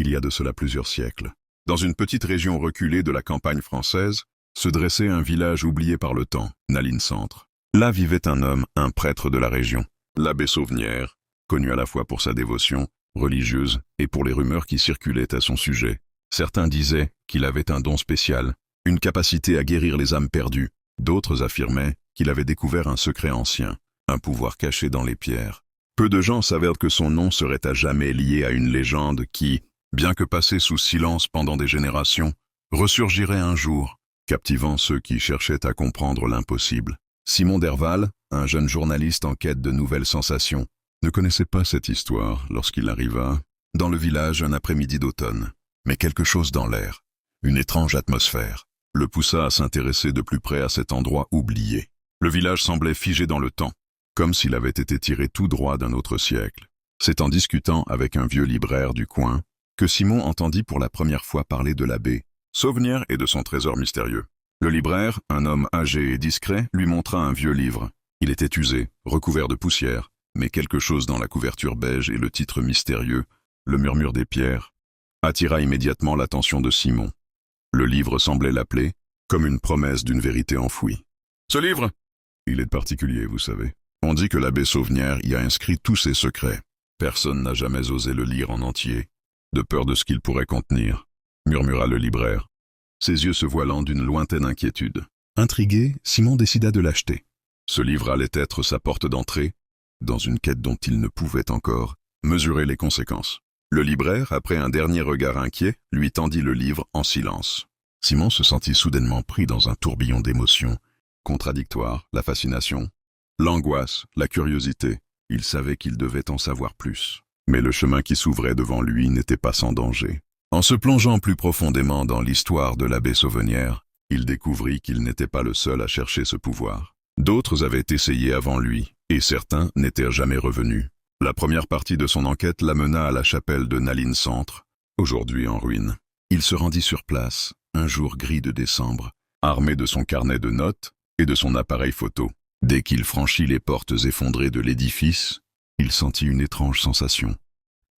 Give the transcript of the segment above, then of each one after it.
il y a de cela plusieurs siècles. Dans une petite région reculée de la campagne française, se dressait un village oublié par le temps, Nalines-Centre. Là vivait un homme, un prêtre de la région, l'abbé Sauvenière, connu à la fois pour sa dévotion religieuse et pour les rumeurs qui circulaient à son sujet. Certains disaient qu'il avait un don spécial, une capacité à guérir les âmes perdues. D'autres affirmaient qu'il avait découvert un secret ancien, un pouvoir caché dans les pierres. Peu de gens savaient que son nom serait à jamais lié à une légende qui, bien que passée sous silence pendant des générations, ressurgirait un jour, captivant ceux qui cherchaient à comprendre l'impossible. Simon Derval, un jeune journaliste en quête de nouvelles sensations, ne connaissait pas cette histoire lorsqu'il arriva dans le village un après-midi d'automne. Mais quelque chose dans l'air, une étrange atmosphère, le poussa à s'intéresser de plus près à cet endroit oublié. Le village semblait figé dans le temps, comme s'il avait été tiré tout droit d'un autre siècle. C'est en discutant avec un vieux libraire du coin que Simon entendit pour la première fois parler de l'abbé Sauvenière et de son trésor mystérieux. Le libraire, un homme âgé et discret, lui montra un vieux livre. Il était usé, recouvert de poussière, mais quelque chose dans la couverture beige et le titre mystérieux, le murmure des pierres, attira immédiatement l'attention de Simon. Le livre semblait l'appeler, comme une promesse d'une vérité enfouie. « Ce livre !» « Il est particulier, vous savez. On dit que l'abbé Sauvenière y a inscrit tous ses secrets. Personne n'a jamais osé le lire en entier, de peur de ce qu'il pourrait contenir, » murmura le libraire, ses yeux se voilant d'une lointaine inquiétude. Intrigué, Simon décida de l'acheter. Ce livre allait être sa porte d'entrée, dans une quête dont il ne pouvait encore mesurer les conséquences. Le libraire, après un dernier regard inquiet, lui tendit le livre en silence. Simon se sentit soudainement pris dans un tourbillon d'émotions, contradictoires, la fascination, l'angoisse, la curiosité. Il savait qu'il devait en savoir plus. Mais le chemin qui s'ouvrait devant lui n'était pas sans danger. En se plongeant plus profondément dans l'histoire de l'abbé Sauvenière, il découvrit qu'il n'était pas le seul à chercher ce pouvoir. D'autres avaient essayé avant lui, et certains n'étaient jamais revenus. La première partie de son enquête l'amena à la chapelle de Nalines-Centre, aujourd'hui en ruine. Il se rendit sur place, un jour gris de décembre, armé de son carnet de notes et de son appareil photo. Dès qu'il franchit les portes effondrées de l'édifice, il sentit une étrange sensation,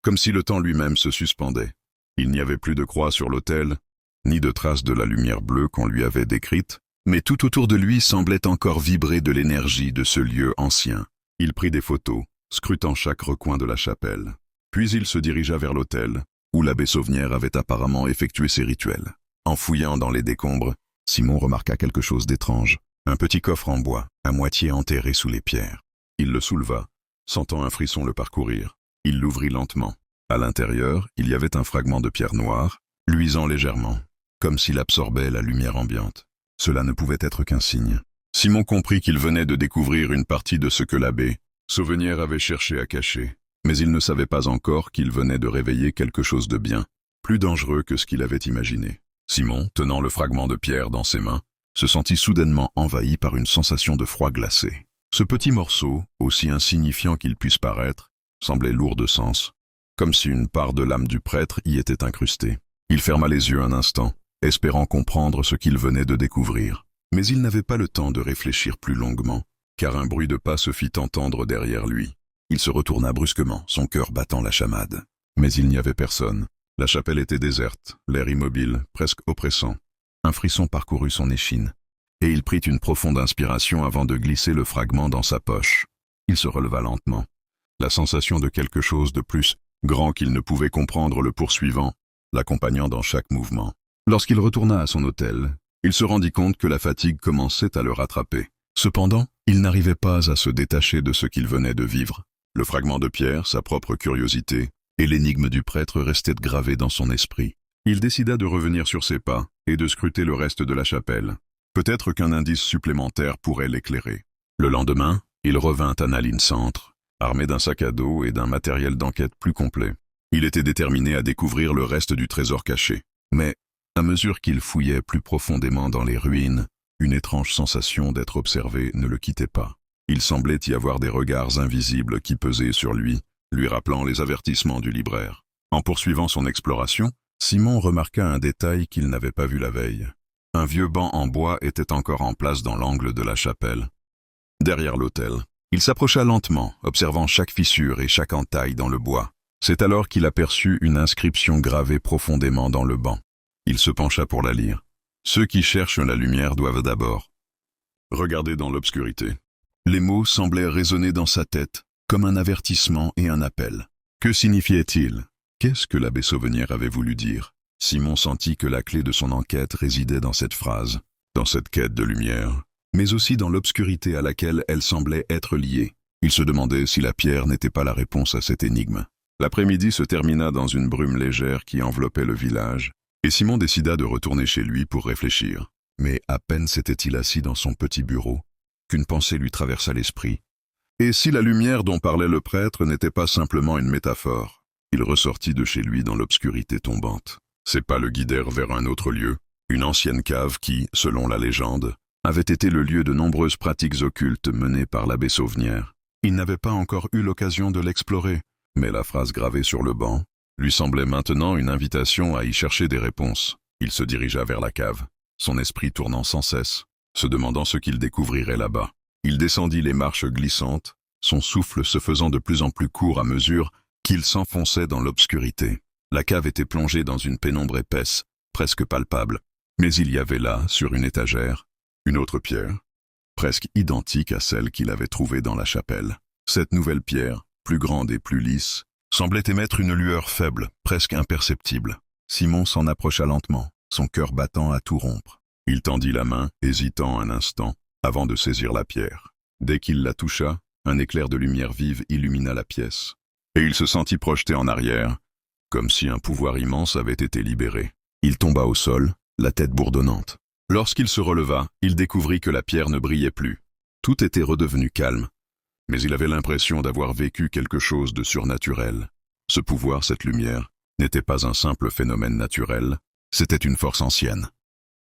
comme si le temps lui-même se suspendait. Il n'y avait plus de croix sur l'autel, ni de traces de la lumière bleue qu'on lui avait décrite, mais tout autour de lui semblait encore vibrer de l'énergie de ce lieu ancien. Il prit des photos, scrutant chaque recoin de la chapelle. Puis il se dirigea vers l'autel, où l'abbé Sauvenière avait apparemment effectué ses rituels. En fouillant dans les décombres, Simon remarqua quelque chose d'étrange. Un petit coffre en bois, à moitié enterré sous les pierres. Il le souleva, sentant un frisson le parcourir. Il l'ouvrit lentement. À l'intérieur, il y avait un fragment de pierre noire, luisant légèrement, comme s'il absorbait la lumière ambiante. Cela ne pouvait être qu'un signe. Simon comprit qu'il venait de découvrir une partie de ce que l'abbé Sauvenière avait cherché à cacher, mais il ne savait pas encore qu'il venait de réveiller quelque chose de bien, plus dangereux que ce qu'il avait imaginé. Simon, tenant le fragment de pierre dans ses mains, se sentit soudainement envahi par une sensation de froid glacé. Ce petit morceau, aussi insignifiant qu'il puisse paraître, semblait lourd de sens, comme si une part de l'âme du prêtre y était incrustée. Il ferma les yeux un instant, espérant comprendre ce qu'il venait de découvrir. Mais il n'avait pas le temps de réfléchir plus longuement, car un bruit de pas se fit entendre derrière lui. Il se retourna brusquement, son cœur battant la chamade. Mais il n'y avait personne. La chapelle était déserte, l'air immobile, presque oppressant. Un frisson parcourut son échine, et il prit une profonde inspiration avant de glisser le fragment dans sa poche. Il se releva lentement, la sensation de quelque chose de plus grand qu'il ne pouvait comprendre le poursuivant, l'accompagnant dans chaque mouvement. Lorsqu'il retourna à son hôtel, il se rendit compte que la fatigue commençait à le rattraper. Cependant, il n'arrivait pas à se détacher de ce qu'il venait de vivre. Le fragment de pierre, sa propre curiosité, et l'énigme du prêtre restaient gravés dans son esprit. Il décida de revenir sur ses pas et de scruter le reste de la chapelle. Peut-être qu'un indice supplémentaire pourrait l'éclairer. Le lendemain, il revint à Nalines-Centre, armé d'un sac à dos et d'un matériel d'enquête plus complet. Il était déterminé à découvrir le reste du trésor caché. Mais, à mesure qu'il fouillait plus profondément dans les ruines, une étrange sensation d'être observé ne le quittait pas. Il semblait y avoir des regards invisibles qui pesaient sur lui, lui rappelant les avertissements du libraire. En poursuivant son exploration, Simon remarqua un détail qu'il n'avait pas vu la veille. Un vieux banc en bois était encore en place dans l'angle de la chapelle. Derrière l'autel, il s'approcha lentement, observant chaque fissure et chaque entaille dans le bois. C'est alors qu'il aperçut une inscription gravée profondément dans le banc. Il se pencha pour la lire. Ceux qui cherchent la lumière doivent d'abord regarder dans l'obscurité. Les mots semblaient résonner dans sa tête, comme un avertissement et un appel. Que signifiait-il? Qu'est-ce que l'abbé Sauvenière avait voulu dire? Simon sentit que la clé de son enquête résidait dans cette phrase, dans cette quête de lumière, mais aussi dans l'obscurité à laquelle elle semblait être liée. Il se demandait si la pierre n'était pas la réponse à cette énigme. L'après-midi se termina dans une brume légère qui enveloppait le village, et Simon décida de retourner chez lui pour réfléchir. Mais à peine s'était-il assis dans son petit bureau, qu'une pensée lui traversa l'esprit. Et si la lumière dont parlait le prêtre n'était pas simplement une métaphore? Il ressortit de chez lui dans l'obscurité tombante. Ses pas le guidèrent vers un autre lieu, une ancienne cave qui, selon la légende, avait été le lieu de nombreuses pratiques occultes menées par l'abbé Sauvenière. Il n'avait pas encore eu l'occasion de l'explorer, mais la phrase gravée sur le banc lui semblait maintenant une invitation à y chercher des réponses. Il se dirigea vers la cave, son esprit tournant sans cesse, se demandant ce qu'il découvrirait là-bas. Il descendit les marches glissantes, son souffle se faisant de plus en plus court à mesure qu'il s'enfonçait dans l'obscurité. La cave était plongée dans une pénombre épaisse, presque palpable, mais il y avait là, sur une étagère, une autre pierre, presque identique à celle qu'il avait trouvée dans la chapelle. Cette nouvelle pierre, plus grande et plus lisse, semblait émettre une lueur faible, presque imperceptible. Simon s'en approcha lentement, son cœur battant à tout rompre. Il tendit la main, hésitant un instant, avant de saisir la pierre. Dès qu'il la toucha, un éclair de lumière vive illumina la pièce, et il se sentit projeté en arrière, comme si un pouvoir immense avait été libéré. Il tomba au sol, la tête bourdonnante. Lorsqu'il se releva, il découvrit que la pierre ne brillait plus. Tout était redevenu calme, mais il avait l'impression d'avoir vécu quelque chose de surnaturel. Ce pouvoir, cette lumière, n'était pas un simple phénomène naturel, c'était une force ancienne,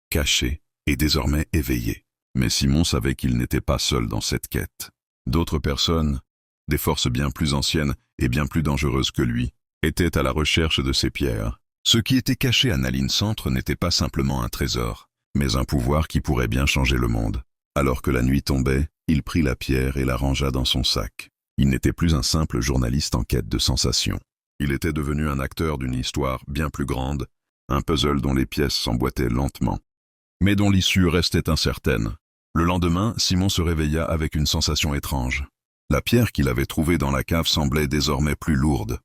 cachée et désormais éveillée. Mais Simon savait qu'il n'était pas seul dans cette quête. D'autres personnes, des forces bien plus anciennes et bien plus dangereuses que lui, étaient à la recherche de ces pierres. Ce qui était caché à Naline Centre n'était pas simplement un trésor, mais un pouvoir qui pourrait bien changer le monde. Alors que la nuit tombait, il prit la pierre et la rangea dans son sac. Il n'était plus un simple journaliste en quête de sensations. Il était devenu un acteur d'une histoire bien plus grande, un puzzle dont les pièces s'emboîtaient lentement, mais dont l'issue restait incertaine. Le lendemain, Simon se réveilla avec une sensation étrange. La pierre qu'il avait trouvée dans la cave semblait désormais plus lourde,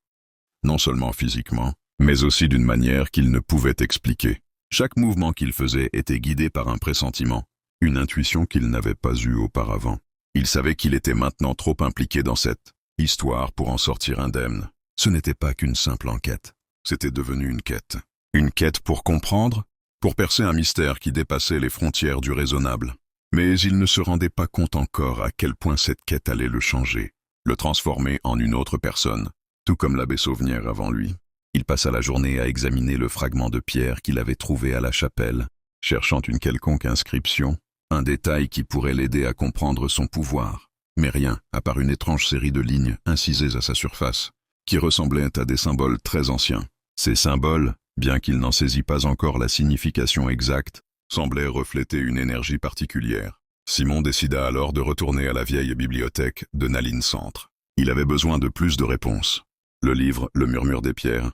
non seulement physiquement, mais aussi d'une manière qu'il ne pouvait expliquer. Chaque mouvement qu'il faisait était guidé par un pressentiment, une intuition qu'il n'avait pas eue auparavant. Il savait qu'il était maintenant trop impliqué dans cette histoire pour en sortir indemne. Ce n'était pas qu'une simple enquête, c'était devenu une quête. Une quête pour comprendre, pour percer un mystère qui dépassait les frontières du raisonnable. Mais il ne se rendait pas compte encore à quel point cette quête allait le changer, le transformer en une autre personne, tout comme l'abbé Sauvenière avant lui. Il passa la journée à examiner le fragment de pierre qu'il avait trouvé à la chapelle, cherchant une quelconque inscription, un détail qui pourrait l'aider à comprendre son pouvoir. Mais rien, à part une étrange série de lignes incisées à sa surface, qui ressemblaient à des symboles très anciens. Ces symboles, bien qu'il n'en saisit pas encore la signification exacte, semblaient refléter une énergie particulière. Simon décida alors de retourner à la vieille bibliothèque de Naline Centre. Il avait besoin de plus de réponses. Le livre, Le Murmure des Pierres,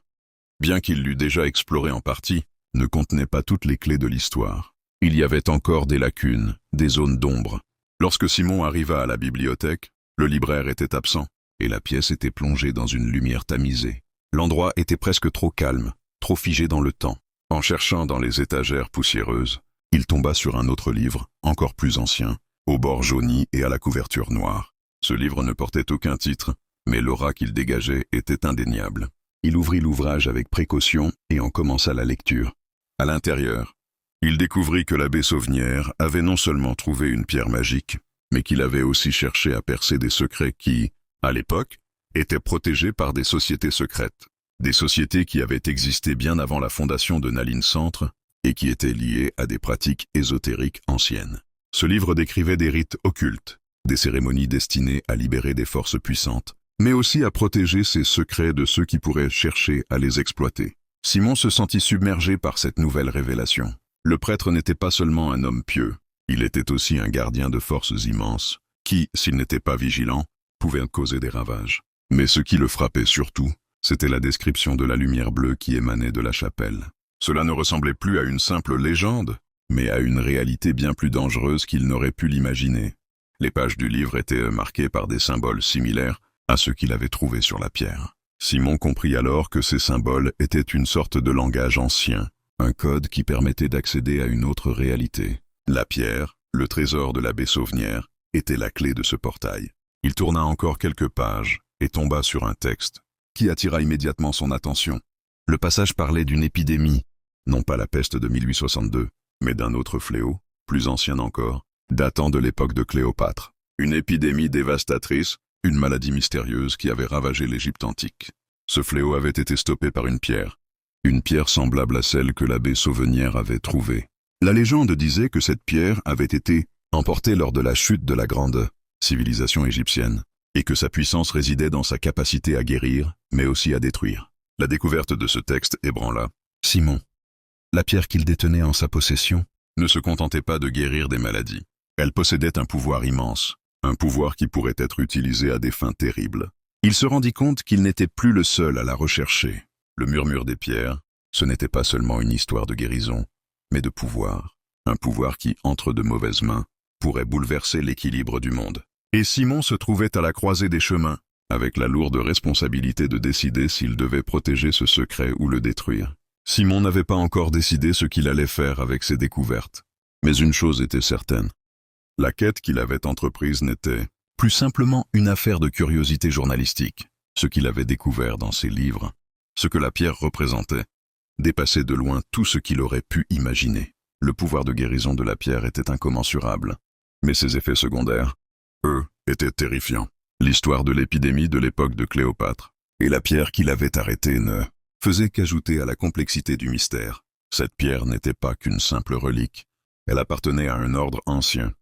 bien qu'il l'eût déjà exploré en partie, ne contenait pas toutes les clés de l'histoire. Il y avait encore des lacunes, des zones d'ombre. Lorsque Simon arriva à la bibliothèque, le libraire était absent, et la pièce était plongée dans une lumière tamisée. L'endroit était presque trop calme, trop figé dans le temps. En cherchant dans les étagères poussiéreuses, il tomba sur un autre livre, encore plus ancien, au bord jauni et à la couverture noire. Ce livre ne portait aucun titre, mais l'aura qu'il dégageait était indéniable. Il ouvrit l'ouvrage avec précaution et en commença la lecture. À l'intérieur, il découvrit que l'abbé Sauvenière avait non seulement trouvé une pierre magique, mais qu'il avait aussi cherché à percer des secrets qui, à l'époque, étaient protégés par des sociétés secrètes. Des sociétés qui avaient existé bien avant la fondation de Naline Centre et qui étaient liées à des pratiques ésotériques anciennes. Ce livre décrivait des rites occultes, des cérémonies destinées à libérer des forces puissantes, mais aussi à protéger ces secrets de ceux qui pourraient chercher à les exploiter. Simon se sentit submergé par cette nouvelle révélation. Le prêtre n'était pas seulement un homme pieux, il était aussi un gardien de forces immenses, qui, s'il n'était pas vigilant, pouvaient causer des ravages. Mais ce qui le frappait surtout, C'était la description de la lumière bleue qui émanait de la chapelle. Cela ne ressemblait plus à une simple légende, mais à une réalité bien plus dangereuse qu'il n'aurait pu l'imaginer. Les pages du livre étaient marquées par des symboles similaires à ceux qu'il avait trouvés sur la pierre. Simon comprit alors que ces symboles étaient une sorte de langage ancien, un code qui permettait d'accéder à une autre réalité. La pierre, le trésor de l'abbé Sauvenière, était la clé de ce portail. Il tourna encore quelques pages et tomba sur un texte qui attira immédiatement son attention. Le passage parlait d'une épidémie, non pas la peste de 1862, mais d'un autre fléau, plus ancien encore, datant de l'époque de Cléopâtre. Une épidémie dévastatrice, une maladie mystérieuse qui avait ravagé l'Égypte antique. Ce fléau avait été stoppé par une pierre semblable à celle que l'abbé Sauvenière avait trouvée. La légende disait que cette pierre avait été emportée lors de la chute de la grande civilisation égyptienne, et que sa puissance résidait dans sa capacité à guérir, mais aussi à détruire. La découverte de ce texte ébranla Simon. La pierre qu'il détenait en sa possession ne se contentait pas de guérir des maladies. Elle possédait un pouvoir immense, un pouvoir qui pourrait être utilisé à des fins terribles. Il se rendit compte qu'il n'était plus le seul à la rechercher. Le murmure des pierres, ce n'était pas seulement une histoire de guérison, mais de pouvoir. Un pouvoir qui, entre de mauvaises mains, pourrait bouleverser l'équilibre du monde. Et Simon se trouvait à la croisée des chemins, avec la lourde responsabilité de décider s'il devait protéger ce secret ou le détruire. Simon n'avait pas encore décidé ce qu'il allait faire avec ses découvertes. Mais une chose était certaine. La quête qu'il avait entreprise n'était plus simplement une affaire de curiosité journalistique. Ce qu'il avait découvert dans ses livres, ce que la pierre représentait, dépassait de loin tout ce qu'il aurait pu imaginer. Le pouvoir de guérison de la pierre était incommensurable, mais ses effets secondaires, eux, étaient terrifiants. L'histoire de l'épidémie de l'époque de Cléopâtre et la pierre qu'il avait arrêtée ne faisait qu'ajouter à la complexité du mystère. Cette pierre n'était pas qu'une simple relique, elle appartenait à un ordre ancien,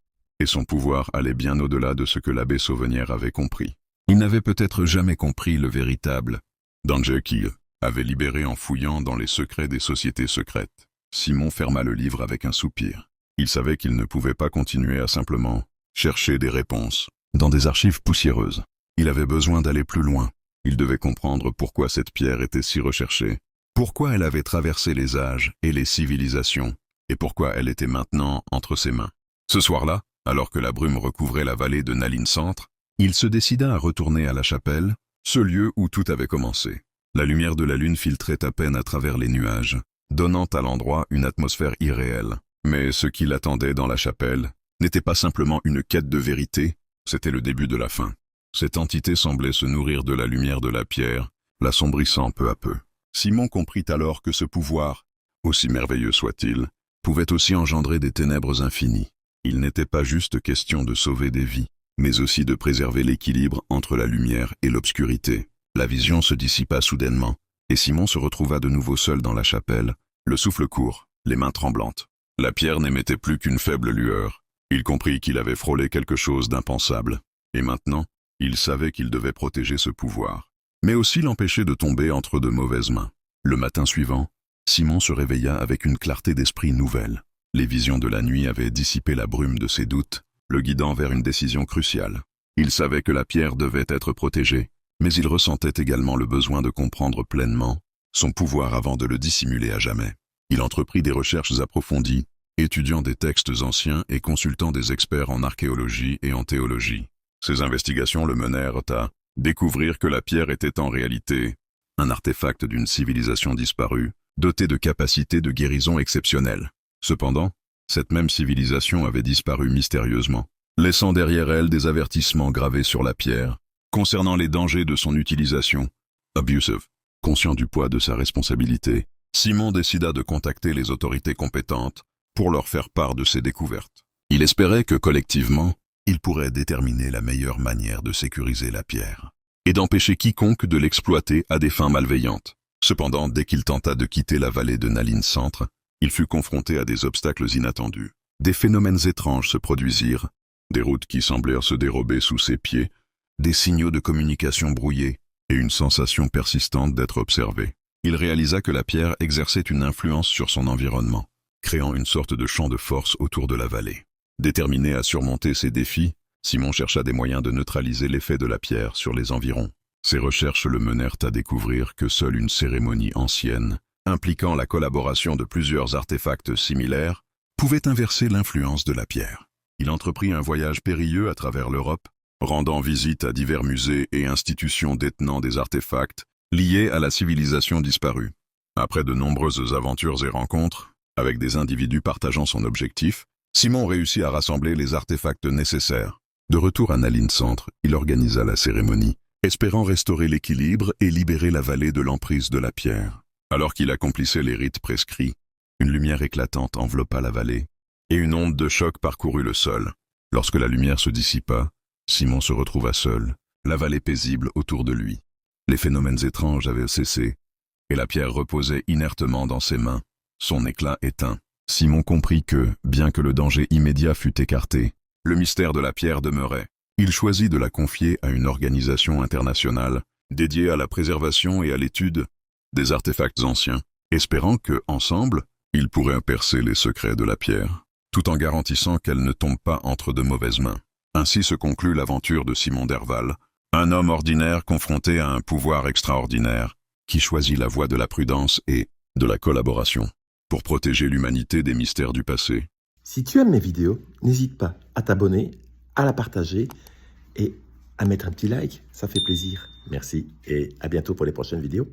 et son pouvoir allait bien au-delà de ce que l'abbé Sauvenière avait compris. Il n'avait peut-être jamais compris le véritable danger qu'il avait libéré en fouillant dans les secrets des sociétés secrètes. Simon ferma le livre avec un soupir. Il savait qu'il ne pouvait pas continuer à simplement chercher des réponses dans des archives poussiéreuses. Il avait besoin d'aller plus loin. Il devait comprendre pourquoi cette pierre était si recherchée, pourquoi elle avait traversé les âges et les civilisations, et pourquoi elle était maintenant entre ses mains. Ce soir-là, alors que la brume recouvrait la vallée de Naline-Centre, il se décida à retourner à la chapelle, ce lieu où tout avait commencé. La lumière de la lune filtrait à peine à travers les nuages, donnant à l'endroit une atmosphère irréelle. Mais ce qui l'attendait dans la chapelle n'était pas simplement une quête de vérité, c'était le début de la fin. Cette entité semblait se nourrir de la lumière de la pierre, l'assombrissant peu à peu. Simon comprit alors que ce pouvoir, aussi merveilleux soit-il, pouvait aussi engendrer des ténèbres infinies. Il n'était pas juste question de sauver des vies, mais aussi de préserver l'équilibre entre la lumière et l'obscurité. La vision se dissipa soudainement, et Simon se retrouva de nouveau seul dans la chapelle, le souffle court, les mains tremblantes. La pierre n'émettait plus qu'une faible lueur. Il comprit qu'il avait frôlé quelque chose d'impensable, et maintenant, il savait qu'il devait protéger ce pouvoir, mais aussi l'empêcher de tomber entre de mauvaises mains. Le matin suivant, Simon se réveilla avec une clarté d'esprit nouvelle. Les visions de la nuit avaient dissipé la brume de ses doutes, le guidant vers une décision cruciale. Il savait que la pierre devait être protégée, mais il ressentait également le besoin de comprendre pleinement son pouvoir avant de le dissimuler à jamais. Il entreprit des recherches approfondies, étudiant des textes anciens et consultant des experts en archéologie et en théologie. Ces investigations le menèrent à découvrir que la pierre était en réalité un artefact d'une civilisation disparue, doté de capacités de guérison exceptionnelles. Cependant, cette même civilisation avait disparu mystérieusement, laissant derrière elle des avertissements gravés sur la pierre concernant les dangers de son utilisation. Abusive. Conscient du poids de sa responsabilité, Simon décida de contacter les autorités compétentes pour leur faire part de ses découvertes. Il espérait que collectivement, ils pourraient déterminer la meilleure manière de sécuriser la pierre et d'empêcher quiconque de l'exploiter à des fins malveillantes. Cependant, dès qu'il tenta de quitter la vallée de Naline-Centre, il fut confronté à des obstacles inattendus. Des phénomènes étranges se produisirent, des routes qui semblèrent se dérober sous ses pieds, des signaux de communication brouillés et une sensation persistante d'être observé. Il réalisa que la pierre exerçait une influence sur son environnement, créant une sorte de champ de force autour de la vallée. Déterminé à surmonter ces défis, Simon chercha des moyens de neutraliser l'effet de la pierre sur les environs. Ses recherches le menèrent à découvrir que seule une cérémonie ancienne, impliquant la collaboration de plusieurs artefacts similaires, pouvait inverser l'influence de la pierre. Il entreprit un voyage périlleux à travers l'Europe, rendant visite à divers musées et institutions détenant des artefacts liés à la civilisation disparue. Après de nombreuses aventures et rencontres, avec des individus partageant son objectif, Simon réussit à rassembler les artefacts nécessaires. De retour à Naline Centre, il organisa la cérémonie, espérant restaurer l'équilibre et libérer la vallée de l'emprise de la pierre. Alors qu'il accomplissait les rites prescrits, une lumière éclatante enveloppa la vallée, et une onde de choc parcourut le sol. Lorsque la lumière se dissipa, Simon se retrouva seul, la vallée paisible autour de lui. Les phénomènes étranges avaient cessé, et la pierre reposait inertement dans ses mains, son éclat éteint. Simon comprit que, bien que le danger immédiat fût écarté, le mystère de la pierre demeurait. Il choisit de la confier à une organisation internationale, dédiée à la préservation et à l'étude des artefacts anciens, espérant que, ensemble, ils pourraient percer les secrets de la pierre, tout en garantissant qu'elle ne tombe pas entre de mauvaises mains. Ainsi se conclut l'aventure de Simon Derval, un homme ordinaire confronté à un pouvoir extraordinaire, qui choisit la voie de la prudence et de la collaboration, pour protéger l'humanité des mystères du passé. Si tu aimes mes vidéos, n'hésite pas à t'abonner, à la partager et à mettre un petit like, ça fait plaisir. Merci et à bientôt pour les prochaines vidéos.